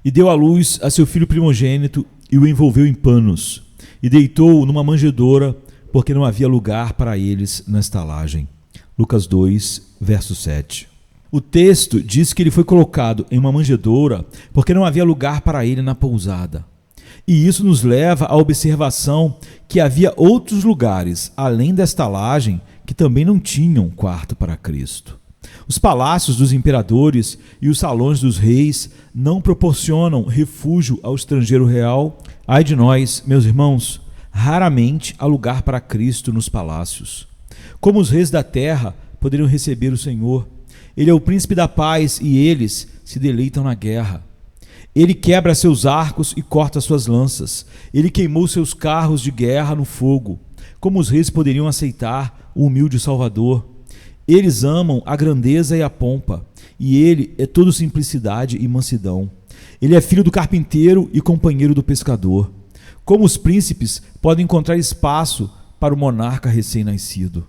E deu à luz a seu filho primogênito e o envolveu em panos, e deitou-o numa manjedoura, porque não havia lugar para eles na estalagem. Lucas 2, verso 7. O texto diz que ele foi colocado em uma manjedoura porque não havia lugar para ele na pousada. E isso nos leva à observação que havia outros lugares, além da estalagem, que também não tinham quarto para Cristo. Os palácios dos imperadores e os salões dos reis não proporcionam refúgio ao estrangeiro real. Ai de nós, meus irmãos, raramente há lugar para Cristo nos palácios. Como os reis da terra poderiam receber o Senhor? Ele é o príncipe da paz e eles se deleitam na guerra. Ele quebra seus arcos e corta suas lanças. Ele queimou seus carros de guerra no fogo. Como os reis poderiam aceitar o humilde Salvador? Eles amam a grandeza e a pompa, e ele é todo simplicidade e mansidão. Ele é filho do carpinteiro e companheiro do pescador. Como os príncipes podem encontrar espaço para o monarca recém-nascido?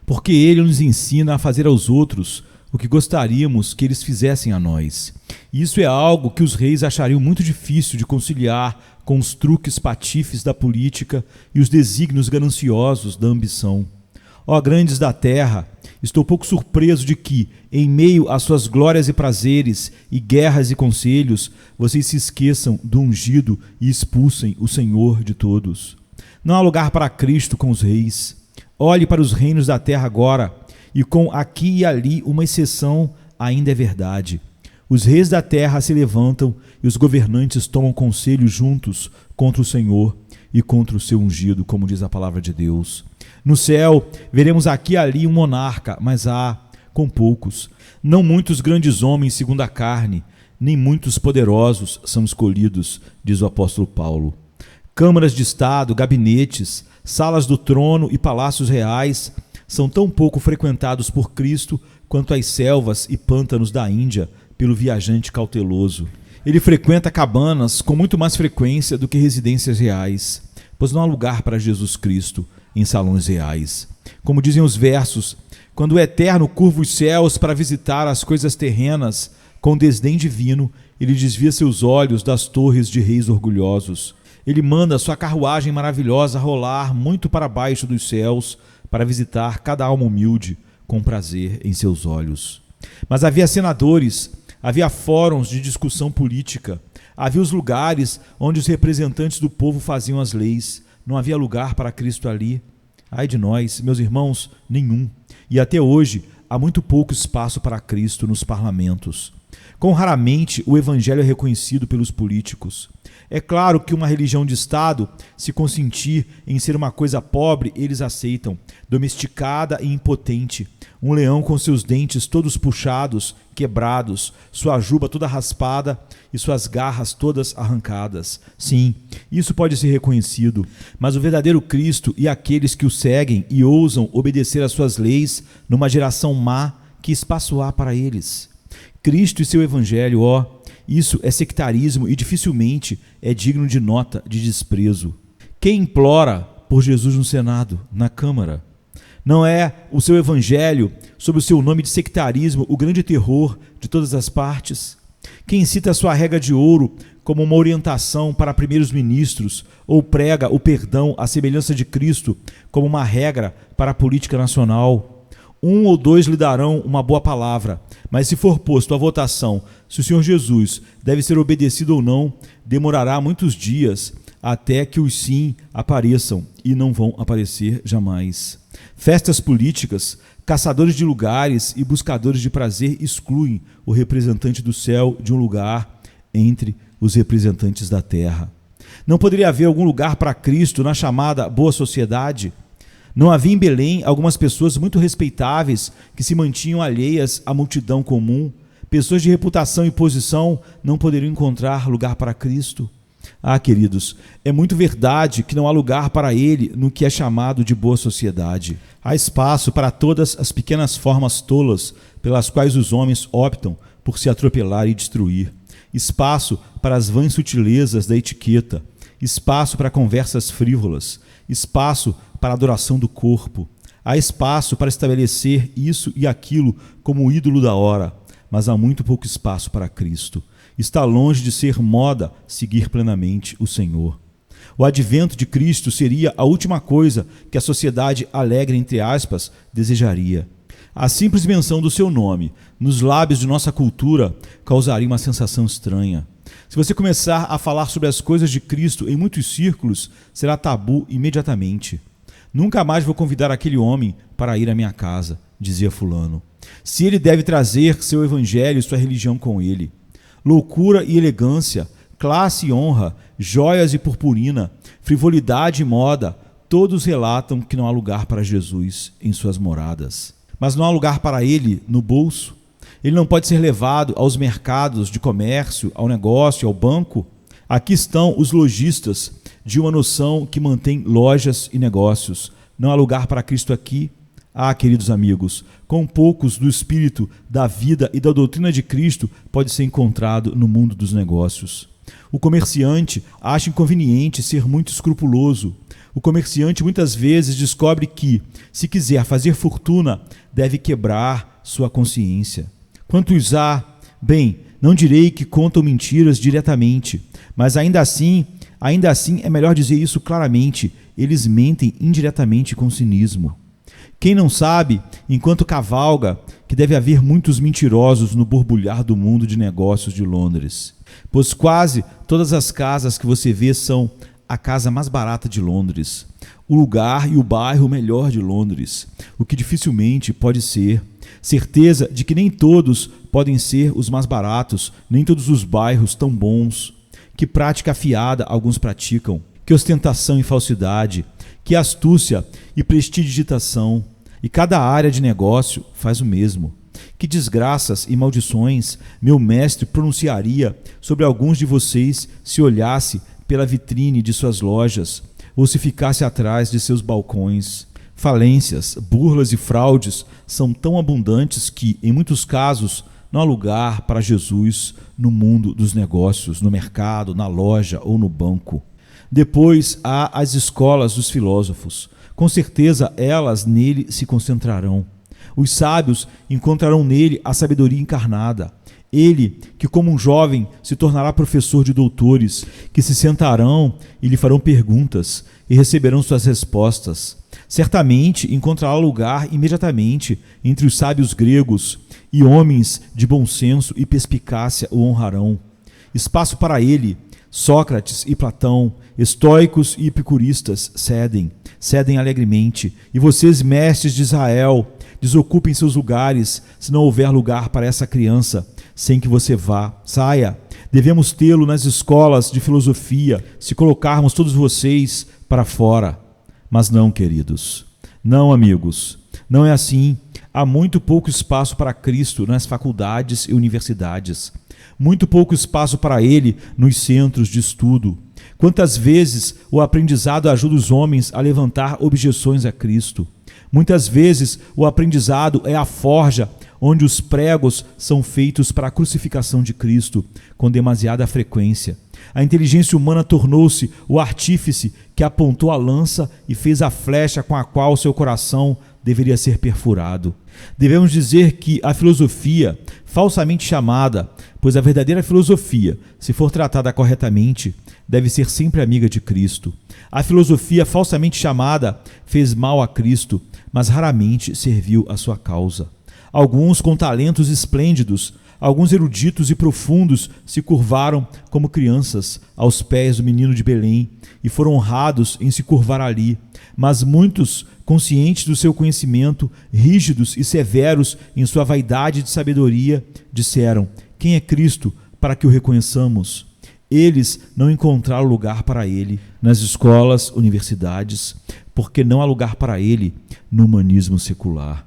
Porque ele nos ensina a fazer aos outros o que gostaríamos que eles fizessem a nós. Isso é algo que os reis achariam muito difícil de conciliar com os truques patifes da política e os desígnios gananciosos da ambição. Ó grandes da terra, estou pouco surpreso de que, em meio às suas glórias e prazeres, e guerras e conselhos, vocês se esqueçam do ungido e expulsem o Senhor de todos. Não há lugar para Cristo com os reis. Olhe para os reinos da terra agora, e com aqui e ali uma exceção ainda é verdade. Os reis da terra se levantam e os governantes tomam conselho juntos contra o Senhor e contra o seu ungido, como diz a palavra de Deus. No céu, veremos aqui e ali um monarca, mas com poucos. Não muitos grandes homens segundo a carne, nem muitos poderosos são escolhidos, diz o apóstolo Paulo. Câmaras de estado, gabinetes, salas do trono e palácios reais são tão pouco frequentados por Cristo quanto as selvas e pântanos da Índia pelo viajante cauteloso. Ele frequenta cabanas com muito mais frequência do que residências reais, pois não há lugar para Jesus Cristo em salões reais. Como dizem os versos, quando o Eterno curva os céus para visitar as coisas terrenas, com desdém divino, ele desvia seus olhos das torres de reis orgulhosos. Ele manda sua carruagem maravilhosa rolar muito para baixo dos céus, para visitar cada alma humilde com prazer em seus olhos. Mas havia senadores, havia fóruns de discussão política, havia os lugares onde os representantes do povo faziam as leis. Não havia lugar para Cristo ali. Ai de nós, meus irmãos, nenhum. E até hoje há muito pouco espaço para Cristo nos parlamentos. Quão raramente o evangelho é reconhecido pelos políticos. É claro que uma religião de Estado, se consentir em ser uma coisa pobre, eles aceitam, domesticada e impotente. Um leão com seus dentes todos puxados, quebrados, sua juba toda raspada e suas garras todas arrancadas. Sim, isso pode ser reconhecido, mas o verdadeiro Cristo e aqueles que o seguem e ousam obedecer às suas leis numa geração má, que espaço há para eles? Cristo e seu evangelho, isso é sectarismo e dificilmente é digno de nota de desprezo. Quem implora por Jesus no Senado, na Câmara? Não é o seu evangelho, sob o seu nome de sectarismo, o grande terror de todas as partes? Quem cita a sua regra de ouro como uma orientação para primeiros ministros ou prega o perdão à semelhança de Cristo como uma regra para a política nacional? Um ou dois lhe darão uma boa palavra, mas se for posto à votação se o Senhor Jesus deve ser obedecido ou não, demorará muitos dias até que os sim apareçam e não vão aparecer jamais. Festas políticas, caçadores de lugares e buscadores de prazer excluem o representante do céu de um lugar entre os representantes da terra. Não poderia haver algum lugar para Cristo na chamada boa sociedade? Não havia em Belém algumas pessoas muito respeitáveis que se mantinham alheias à multidão comum? Pessoas de reputação e posição não poderiam encontrar lugar para Cristo? Queridos, é muito verdade que não há lugar para ele no que é chamado de boa sociedade. Há espaço para todas as pequenas formas tolas pelas quais os homens optam por se atropelar e destruir. Espaço para as vãs sutilezas da etiqueta. Espaço para conversas frívolas. Espaço para a adoração do corpo. Há espaço para estabelecer isso e aquilo como o ídolo da hora, mas há muito pouco espaço para Cristo. Está longe de ser moda seguir plenamente o Senhor. O advento de Cristo seria a última coisa que a sociedade alegre, entre aspas, desejaria. A simples menção do seu nome nos lábios de nossa cultura causaria uma sensação estranha. Se você começar a falar sobre as coisas de Cristo em muitos círculos, será tabu imediatamente. Nunca mais vou convidar aquele homem para ir à minha casa, dizia fulano. Se ele deve trazer seu evangelho e sua religião com ele. Loucura e elegância, classe e honra, joias e purpurina, frivolidade e moda, todos relatam que não há lugar para Jesus em suas moradas. Mas não há lugar para ele no bolso? Ele não pode ser levado aos mercados de comércio, ao negócio, ao banco? Aqui estão os lojistas de uma noção que mantém lojas e negócios. Não há lugar para Cristo aqui? Ah, queridos amigos, quão poucos do espírito, da vida e da doutrina de Cristo pode ser encontrado no mundo dos negócios. O comerciante acha inconveniente ser muito escrupuloso. O comerciante muitas vezes descobre que, se quiser fazer fortuna, deve quebrar sua consciência. Quantos há? Bem, não direi que contam mentiras diretamente, mas ainda assim é melhor dizer isso claramente, eles mentem indiretamente com cinismo. Quem não sabe, enquanto cavalga, que deve haver muitos mentirosos no borbulhar do mundo de negócios de Londres, pois quase todas as casas que você vê são a casa mais barata de Londres, o lugar e o bairro melhor de Londres, o que dificilmente pode ser. Certeza de que nem todos podem ser os mais baratos, nem todos os bairros tão bons. Que prática afiada alguns praticam, que ostentação e falsidade, que astúcia e prestidigitação. E cada área de negócio faz o mesmo. Que desgraças e maldições meu mestre pronunciaria sobre alguns de vocês se olhasse pela vitrine de suas lojas ou se ficasse atrás de seus balcões. Falências, burlas e fraudes são tão abundantes que, em muitos casos, não há lugar para Jesus no mundo dos negócios, no mercado, na loja ou no banco. Depois há as escolas dos filósofos. Com certeza elas nele se concentrarão. Os sábios encontrarão nele a sabedoria encarnada. Ele, que como um jovem se tornará professor de doutores, que se sentarão e lhe farão perguntas e receberão suas respostas. Certamente encontrará lugar imediatamente entre os sábios gregos, e homens de bom senso e perspicácia o honrarão. Espaço para ele, Sócrates e Platão, estoicos e epicuristas cedem alegremente, e vocês, mestres de Israel, desocupem seus lugares, se não houver lugar para essa criança, sem que você vá. Saia. Devemos tê-lo nas escolas de filosofia, se colocarmos todos vocês para fora. Mas não, queridos. Não, amigos. Não é assim. Há muito pouco espaço para Cristo nas faculdades e universidades. Muito pouco espaço para ele nos centros de estudo. Quantas vezes o aprendizado ajuda os homens a levantar objeções a Cristo? Muitas vezes o aprendizado é a forja onde os pregos são feitos para a crucificação de Cristo com demasiada frequência. A inteligência humana tornou-se o artífice que apontou a lança e fez a flecha com a qual seu coração deveria ser perfurado. Devemos dizer que a filosofia, falsamente chamada, pois a verdadeira filosofia, se for tratada corretamente, deve ser sempre amiga de Cristo. A filosofia falsamente chamada fez mal a Cristo, mas raramente serviu à sua causa. Alguns com talentos esplêndidos, alguns eruditos e profundos se curvaram como crianças aos pés do menino de Belém e foram honrados em se curvar ali. Mas muitos, conscientes do seu conhecimento, rígidos e severos em sua vaidade de sabedoria, disseram: quem é Cristo para que o reconheçamos? Eles não encontraram lugar para ele nas escolas, universidades, porque não há lugar para ele no humanismo secular.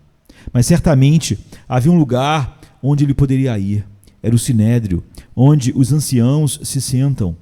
Mas certamente havia um lugar onde ele poderia ir. Era o sinédrio, onde os anciãos se sentam.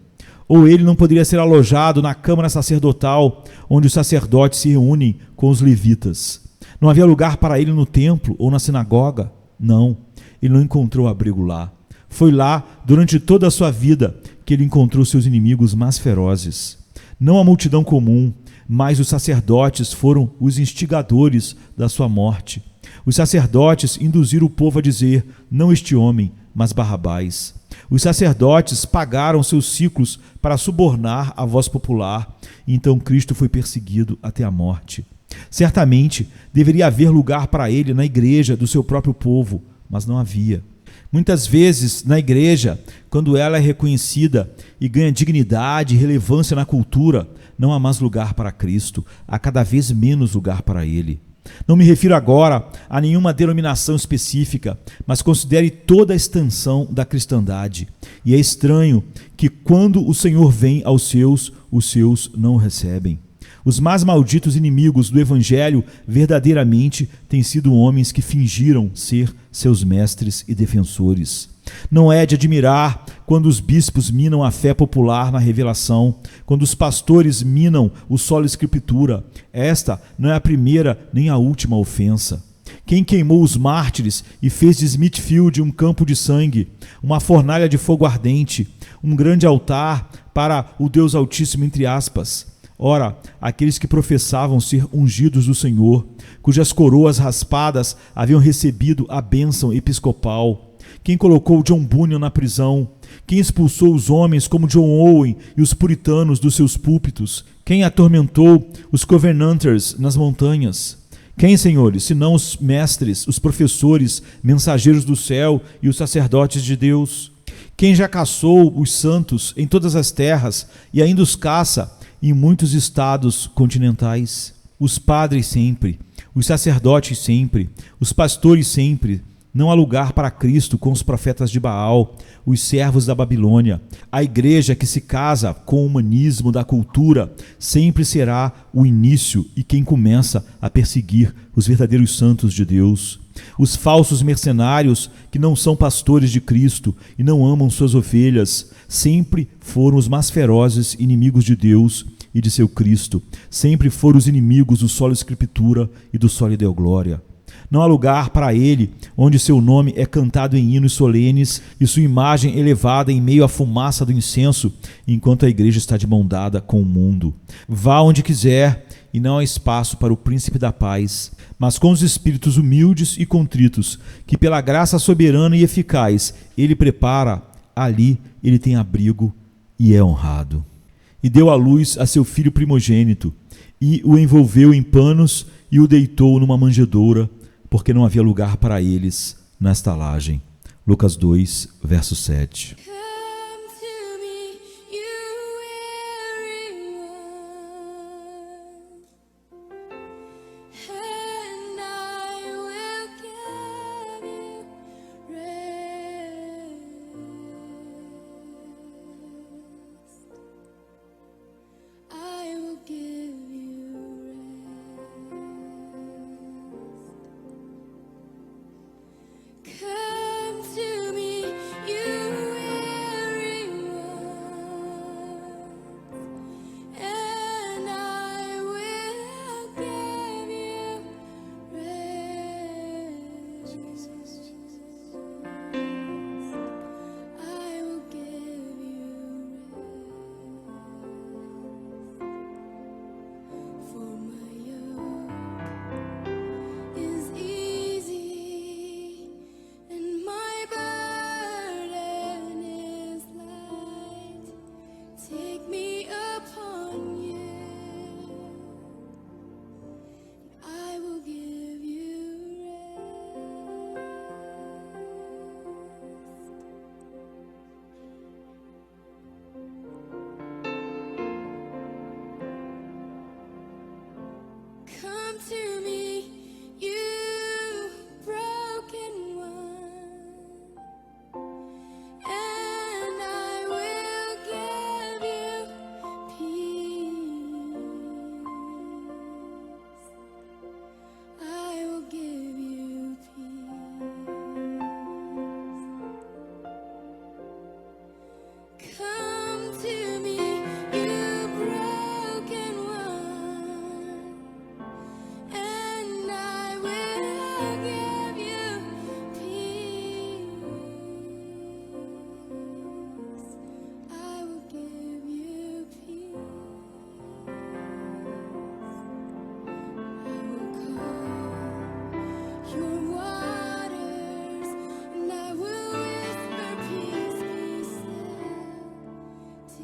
Ou ele não poderia ser alojado na câmara sacerdotal, onde os sacerdotes se reúnem com os levitas. Não havia lugar para ele no templo ou na sinagoga? Não, ele não encontrou abrigo lá. Foi lá, durante toda a sua vida, que ele encontrou seus inimigos mais ferozes. Não a multidão comum, mas os sacerdotes foram os instigadores da sua morte. Os sacerdotes induziram o povo a dizer: não este homem, mas Barrabás. Os sacerdotes pagaram seus ciclos para subornar a voz popular, e então Cristo foi perseguido até a morte. Certamente deveria haver lugar para ele na igreja do seu próprio povo, mas não havia. Muitas vezes, na igreja, quando ela é reconhecida e ganha dignidade e relevância na cultura, não há mais lugar para Cristo, há cada vez menos lugar para ele. Não me refiro agora a nenhuma denominação específica, mas considere toda a extensão da cristandade. E é estranho que quando o Senhor vem aos seus, os seus não o recebem. Os mais malditos inimigos do Evangelho verdadeiramente têm sido homens que fingiram ser seus mestres e defensores. Não é de admirar quando os bispos minam a fé popular na revelação, quando os pastores minam o solo escritura. Esta não é a primeira nem a última ofensa. Quem queimou os mártires e fez de Smithfield um campo de sangue, uma fornalha de fogo ardente, um grande altar para o Deus Altíssimo, entre aspas? Ora, aqueles que professavam ser ungidos do Senhor, cujas coroas raspadas haviam recebido a bênção episcopal. Quem colocou John Bunyan na prisão? Quem expulsou os homens como John Owen e os puritanos dos seus púlpitos? Quem atormentou os Covenanters nas montanhas? Quem, senhores, senão os mestres, os professores, mensageiros do céu e os sacerdotes de Deus? Quem já caçou os santos em todas as terras e ainda os caça em muitos estados continentais? Os padres sempre, os sacerdotes sempre, os pastores sempre. Não há lugar para Cristo com os profetas de Baal, os servos da Babilônia. A igreja que se casa com o humanismo da cultura sempre será o início e quem começa a perseguir os verdadeiros santos de Deus. Os falsos mercenários que não são pastores de Cristo e não amam suas ovelhas sempre foram os mais ferozes inimigos de Deus e de seu Cristo. Sempre foram os inimigos do solo escritura e do solo Deo Glória. Não há lugar para ele, onde seu nome é cantado em hinos solenes e sua imagem elevada em meio à fumaça do incenso, enquanto a igreja está de mão dada com o mundo. Vá onde quiser, e não há espaço para o príncipe da paz, mas com os espíritos humildes e contritos, que pela graça soberana e eficaz ele prepara, ali ele tem abrigo e é honrado. E deu à luz a seu filho primogênito, e o envolveu em panos e o deitou numa manjedoura, porque não havia lugar para eles na estalagem. Lucas 2, verso 7.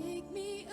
Take me